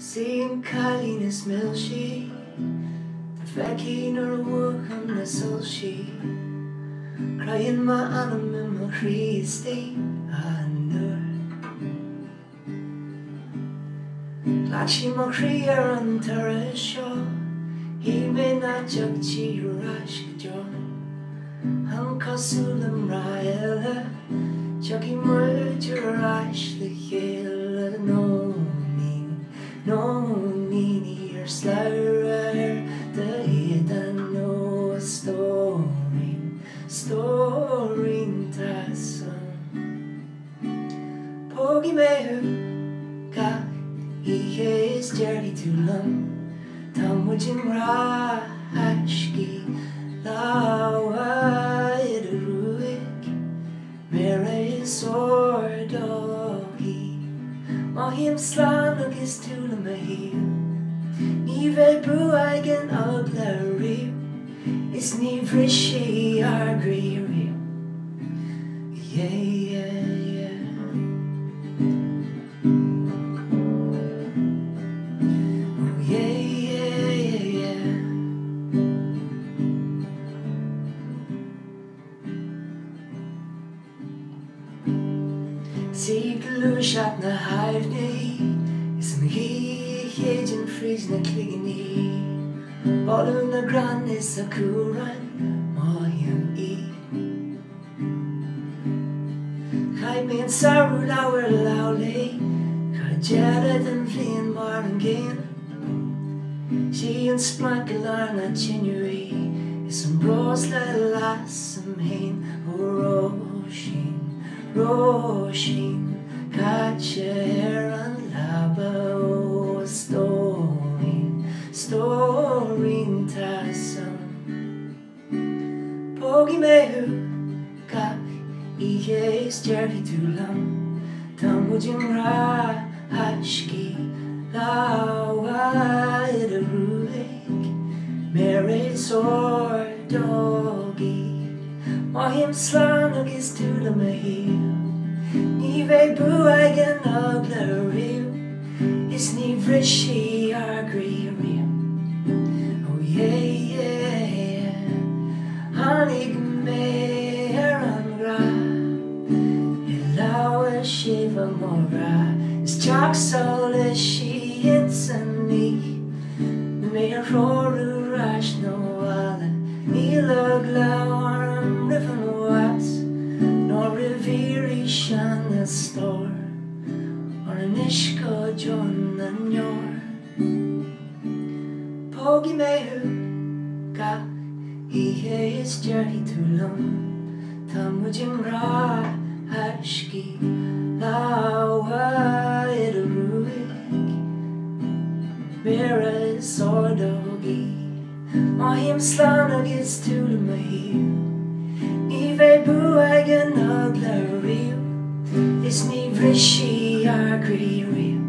Sin Kalinas milshi Feki nor wukam na solshi Crying my anam my Christi anur Lachi mo kriar an tarisho He may not jug chi rash jo Hang kasulam raela Chucky mo jurash the hill no need your slur the hidden no story tasson Pogi mehu ka he is journey too long Tamujin rashki lawa ruik mere sordogi Mahim slanog is to the mahil Nive bruagen aglari Is ni vrishi agriri Yeah Oh yeah See blue shot na haivni Is my hejin freeze na kligni Bolu na gran is a kuran Mahim Kai me and saru lower loudly Kajared and flin marangin She and splankler na chinui Is some bros la las some hain Roshin Kacher and labo storing tasson Pogi mehu ka ihe is journey too long Tamujin hashki lawa ruik mere sordogi Mahim slanog is to the mahil Nive buagen aglariu Is ni vrishi agririu Oh yeah Hanig meran gra Ilawa shiva mora Is chak sole shi insani Meir roru rash no wala Nilog lawaram riven was Nor reviri shan a store Or an ishko john and yor Pogi mehu ka Ihe is journey too long Tamujin hashki lawa ruik Mira is sordogi Mahim slanog is to the mahil Nive buagen aglariu Is ni vrishi agririu